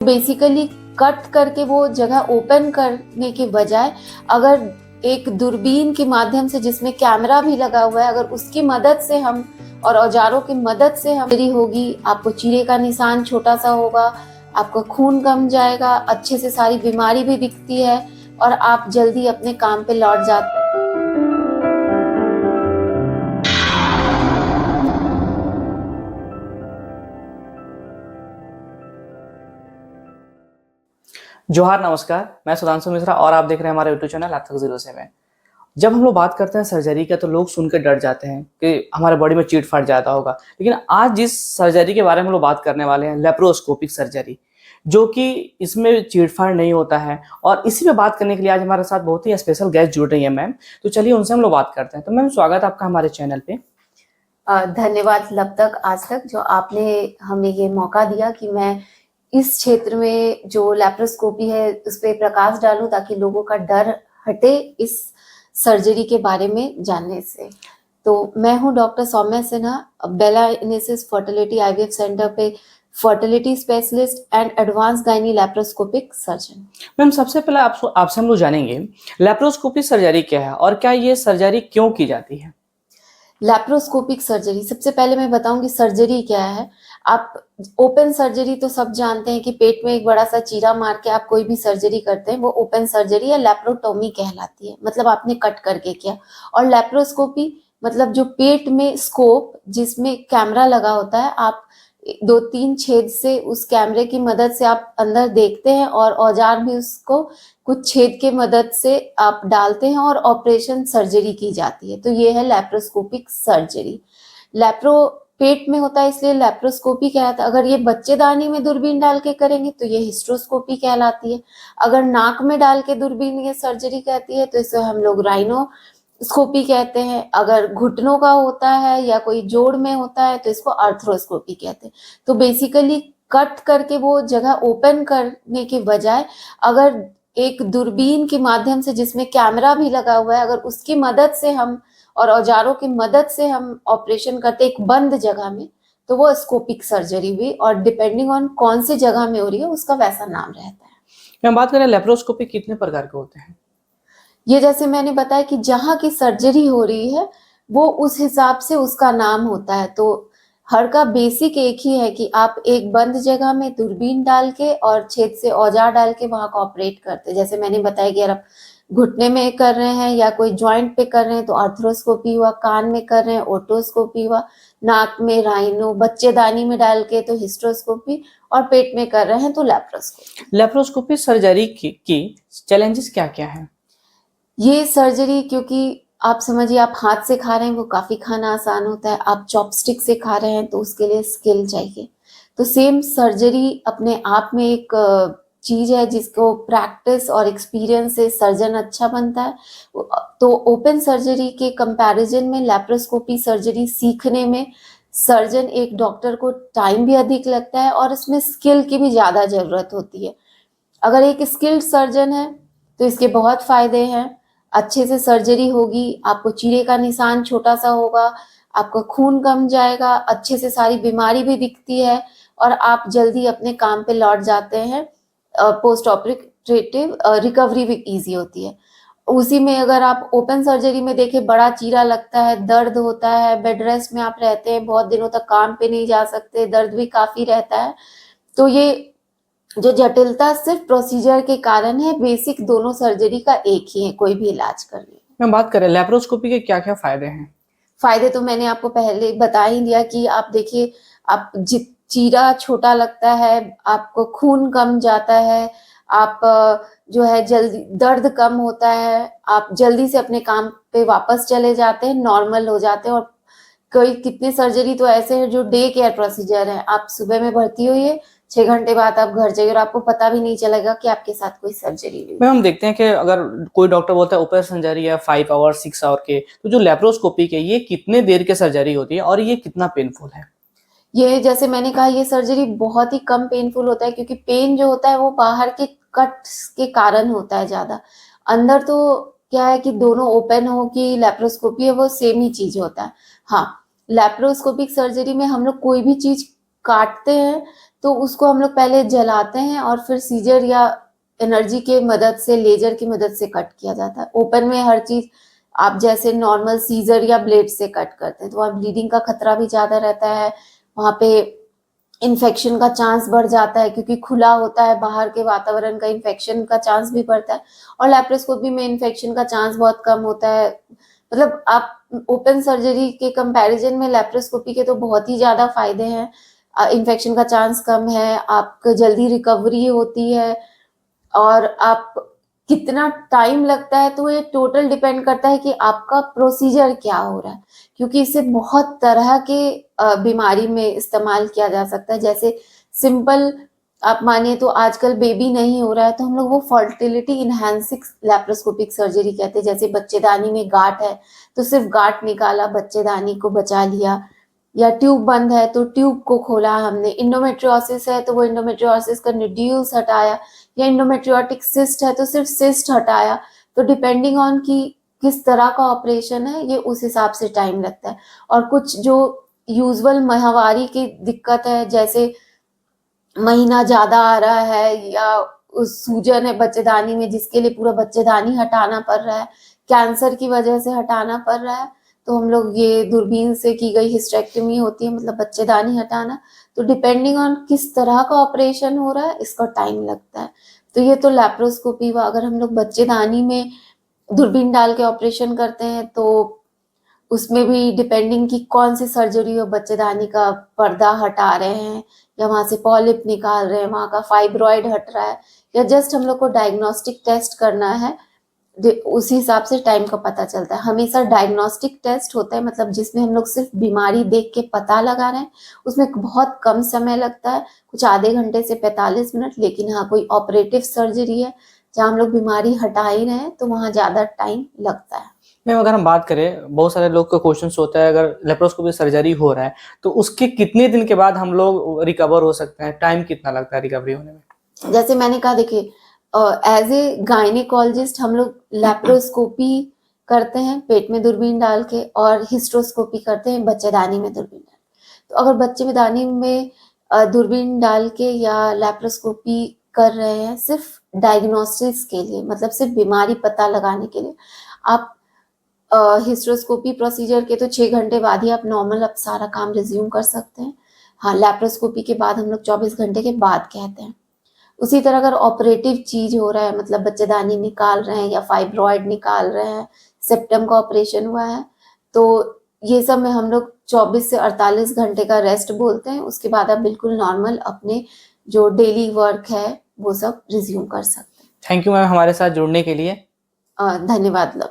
Basically cut करके वो जगह ओपन करने के बजाय अगर एक दूरबीन के माध्यम से जिसमें कैमरा भी लगा हुआ है, अगर उसकी मदद से हम और औजारों की मदद से हम होगी, आपको चीरे का निशान छोटा सा होगा, आपका खून कम जाएगा, अच्छे से सारी बीमारी भी दिखती है और आप जल्दी अपने काम पे लौट जाते। जोहार नमस्कार, मैं सुधांशु मिश्रा और आप देख रहे हैं हमारे यूट्यूब चैनल आज तक जीरो से में। जब हम लोग बात करते हैं सर्जरी का तो लोग सुनकर डर जाते हैं कि हमारे बॉडी में चीट फाट जाता होगा। लेकिन आज जिस सर्जरी के बारे में हम लोग बात करने वाले हैं, लेप्रोस्कोपिक सर्जरी, जो कि इसमें चीट फाट नहीं होता है। और इसी पे बात करने के लिए आज हमारे साथ बहुत ही स्पेशल गेस्ट जुड़ रही है मैम। तो चलिए उनसे हम लोग बात करते हैं। तो मैम स्वागत है आपका हमारे चैनल पे। धन्यवाद लब तक आज तक जो आपने हमें ये मौका दिया कि मैं इस क्षेत्र में जो लैप्रोस्कोपी है उस पर प्रकाश डालूं ताकि लोगों का डर हटे इस सर्जरी के बारे में जानने से। तो मैं हूं डॉक्टर सौम्या सिन्हा, बेला इनेसिस फर्टिलिटी आईवीएफ सेंटर पे fertility specialist and advance gynae laparoscopic surgeon. Ma'am सबसे पहले आपसे हम लोग जानेंगे लेप्रोस्कोपिक सर्जरी क्या है और क्या ये सर्जरी क्यों की जाती है। लैप्रोस्कोपिक सर्जरी, सबसे पहले मैं बताऊंगी सर्जरी क्या है। आप ओपन सर्जरी तो सब जानते हैं कि पेट में एक बड़ा सा चीरा मार के आप कोई भी सर्जरी करते हैं, वो ओपन सर्जरी या लैप्रोटोमी कहलाती है, मतलब आपने कट करके किया। और लैप्रोस्कोपी मतलब जो पेट में स्कोप जिसमें कैमरा लगा होता है, आप 2-3 छेद से उस कैमरे की मदद से आप अंदर देखते हैं और औजार भी उसको कुछ छेद के मदद से आप डालते हैं और ऑपरेशन सर्जरी की जाती है। तो ये है लैप्रोस्कोपिक सर्जरी। लैप्रो पेट में होता है इसलिए लैप्रोस्कोपी कहलाता है। अगर ये बच्चेदानी में दूरबीन डाल के करेंगे तो ये हिस्ट्रोस्कोपी कहलाती है। अगर नाक में डाल के दूरबीन ये सर्जरी कहती है तो इसे हम लोग राइनोस्कोपी कहते हैं। अगर घुटनों का होता है या कोई जोड़ में होता है तो इसको आर्थ्रोस्कोपी कहते हैं। तो बेसिकली कट करके वो जगह ओपन करने के बजाय अगर एक दूरबीन के माध्यम से जिसमें कैमरा भी लगा हुआ है, अगर उसकी मदद से हम और औजारों की मदद से हम ऑपरेशन करते एक बंद जगह में, तो वो स्कोपिक सर्जरी हुई। और डिपेंडिंग ऑन कौन सी जगह में हो रही है उसका वैसा नाम रहता है। मैम बात करें लेप्रोस्कोपी कितने प्रकार के होते हैं। ये जैसे मैंने बताया कि जहाँ की सर्जरी हो रही है वो उस हिसाब से उसका नाम होता है। तो हर का बेसिक एक ही है कि आप एक बंद जगह में दूरबीन डाल के और छेद से औजार डाल के वहां का ऑपरेट करते हैं। जैसे मैंने बताया कि अगर आप घुटने में कर रहे हैं या कोई जॉइंट पे कर रहे हैं तो आर्थ्रोस्कोपी हुआ, कान में कर रहे हैं ओटोस्कोपी हुआ, नाक में राइनो, बच्चेदानी में डाल के तो हिस्ट्रोस्कोपी, और पेट में कर रहे हैं तो लैप्रोस्कोपी। लेप्रोस्कोपी सर्जरी की चैलेंजेस क्या क्या है। ये सर्जरी, क्योंकि आप समझिए आप हाथ से खा रहे हैं वो काफी खाना आसान होता है, आप चॉपस्टिक से खा रहे हैं तो उसके लिए स्किल चाहिए। तो सेम सर्जरी अपने आप में एक चीज है जिसको प्रैक्टिस और एक्सपीरियंस से सर्जन अच्छा बनता है। तो ओपन सर्जरी के कंपैरिजन में लैप्रोस्कोपी सर्जरी सीखने में सर्जन एक डॉक्टर को टाइम भी अधिक लगता है और इसमें स्किल की भी ज्यादा जरूरत होती है। अगर एक स्किल्ड सर्जन है तो इसके बहुत फायदे हैं। अच्छे से सर्जरी होगी, आपको चीरे का निशान छोटा सा होगा, आपका खून कम जाएगा, अच्छे से सारी बीमारी भी दिखती है और आप जल्दी अपने काम पे लौट जाते हैं। पोस्ट ऑपरेटिव रिकवरी भी इजी होती है। उसी में अगर आप ओपन सर्जरी में देखें, बड़ा चीरा लगता है, दर्द होता है, बेड रेस्ट में आप रहते हैं, बहुत दिनों तक काम पे नहीं जा सकते, दर्द भी काफी रहता है। तो ये जो जटिलता सिर्फ प्रोसीजर के कारण है, बेसिक दोनों सर्जरी का एक ही है कोई भी इलाज करने। मैं बात करें लेप्रोस्कोपी के क्या क्या फायदे हैं। फायदे तो मैंने आपको पहले बता ही दिया कि आप देखिए, आप चीरा छोटा लगता है, आपको खून कम जाता है, आप जो है जल्दी दर्द कम होता है, आप जल्दी से अपने काम पे वापस चले जाते हैं, नॉर्मल हो जाते हैं। और कई कितने सर्जरी तो ऐसे हैं जो डे केयर प्रोसीजर है, आप सुबह में भर्ती होइए, 6 घंटे बाद आप घर जाइए और आपको पता भी नहीं चलेगा कि आपके साथ कोई सर्जरी हुई। मैम हम देखते हैं कि अगर कोई डॉक्टर बोलता है ओपन सर्जरी है 5 आवर 6 आवर के, तो जो लेप्रोस्कोपी के ये कितने देर के सर्जरी होती है और ये कितना पेनफुल है। ये जैसे मैंने कहा, ये सर्जरी बहुत ही कम पेनफुल होता है क्योंकि पेन जो होता है वो बाहर के कट के कारण होता है ज्यादा। अंदर तो क्या है कि दोनों ओपन हो कि लैप्रोस्कोपी है वो सेम ही चीज होता है। हाँ, लैप्रोस्कोपिक सर्जरी में हम लोग कोई भी चीज काटते हैं तो उसको हम लोग पहले जलाते हैं और फिर सीजर या एनर्जी के मदद से, लेजर की मदद से कट किया जाता है। ओपन में हर चीज आप जैसे नॉर्मल सीजर या ब्लेड से कट करते हैं तो वहाँ ब्लीडिंग का खतरा भी ज्यादा रहता है, वहाँ पे इन्फेक्शन का चांस बढ़ जाता है क्योंकि खुला होता है, बाहर के वातावरण का इन्फेक्शन का चांस भी बढ़ता है। और लैप्रोस्कोपी में इन्फेक्शन का चांस बहुत कम होता है। मतलब आप ओपन सर्जरी के कंपैरिजन में लैप्रोस्कोपी के तो बहुत ही ज्यादा फायदे हैं। इन्फेक्शन का चांस कम है, आपको जल्दी रिकवरी होती है, और आप कितना टाइम लगता है तो ये टोटल डिपेंड करता है कि आपका प्रोसीजर क्या हो रहा है, क्योंकि इसे बहुत तरह के बीमारी में इस्तेमाल किया जा सकता है। जैसे सिंपल आप मानिए तो आजकल बेबी नहीं हो रहा है तो हम लोग वो फर्टिलिटी इनहैंसिंग लैप्रोस्कोपिक सर्जरी कहते हैं। जैसे बच्चेदानी में गांठ है तो सिर्फ गांठ निकाला, बच्चेदानी को बचा लिया, या ट्यूब बंद है तो ट्यूब को खोला हमने, इंडोमेट्रियोसिस है तो वो इंडोमेट्रियोसिस का नोड्यूल्स हटाया, या इंडोमेट्रियोटिक सिस्ट है तो सिर्फ सिस्ट हटाया। तो डिपेंडिंग ऑन कि किस तरह का ऑपरेशन है ये उस हिसाब से टाइम लगता है। और कुछ जो यूजुअल माहवारी की दिक्कत है, जैसे महीना ज्यादा आ रहा है या उस सूजन है बच्चेदानी में जिसके लिए पूरा बच्चेदानी हटाना पड़ रहा है, कैंसर की वजह से हटाना पड़ रहा है, तो हम लोग ये दूरबीन से की गई हिस्टेक्टमी होती है, मतलब बच्चेदानी हटाना। तो डिपेंडिंग ऑन किस तरह का ऑपरेशन हो रहा है इसका टाइम लगता है। तो ये तो लैप्रोस्कोपी हुआ। अगर हम लोग बच्चेदानी में दूरबीन डाल के ऑपरेशन करते हैं तो उसमें भी डिपेंडिंग कि कौन सी सर्जरी हो, बच्चेदानी का पर्दा हटा रहे हैं या वहां से पॉलिप निकाल रहे हैं, वहां का फाइब्रॉइड हट रहा है, या जस्ट हम लोग को डायग्नोस्टिक टेस्ट करना है, उसी हिसाब से टाइम का पता चलता है। हमेशा डायग्नोस्टिक टेस्ट होता है, मतलब जिसमें हम लोग सिर्फ बीमारी देख के पता लगा रहे हैं, उसमें बहुत कम समय लगता है, कुछ आधे घंटे से 45 मिनट। लेकिन हाँ, कोई ऑपरेटिव सर्जरी है जहाँ हम लोग बीमारी हटा ही रहे हैं तो वहाँ ज्यादा टाइम लगता है। मैम अगर हम बात करें, बहुत सारे लोग का क्वेश्चन होता है अगर लेप्रोस्कोपी सर्जरी हो रहा है तो उसके कितने दिन के बाद हम लोग रिकवर हो सकते हैं, टाइम कितना लगता है रिकवरी होने में? जैसे मैंने कहा, देखिए एज ए गायनेकोलॉजिस्ट हम लोग लैप्रोस्कोपी करते हैं पेट में दूरबीन डाल के, और हिस्ट्रोस्कोपी करते हैं बच्चेदानी में दूरबीन डाल के। तो अगर बच्चेदानी में दूरबीन डाल के या लैप्रोस्कोपी कर रहे हैं सिर्फ डायग्नोसिस के लिए, मतलब सिर्फ बीमारी पता लगाने के लिए, आप हिस्ट्रोस्कोपी प्रोसीजर के तो 6 घंटे बाद ही आप नॉर्मल आप सारा काम रिज्यूम कर सकते हैं। हाँ, लैप्रोस्कोपी के बाद हम लोग 24 घंटे के बाद कहते हैं। उसी तरह अगर ऑपरेटिव चीज हो रहा है, मतलब बच्चेदानी निकाल रहे हैं या फाइब्रॉइड निकाल रहे हैं, सेप्टम का ऑपरेशन हुआ है, तो ये सब में हम लोग 24 से 48 घंटे का रेस्ट बोलते हैं। उसके बाद आप बिल्कुल नॉर्मल अपने जो डेली वर्क है वो सब रिज्यूम कर सकते हैं। थैंक यू मैम हमारे साथ जुड़ने के लिए। धन्यवाद।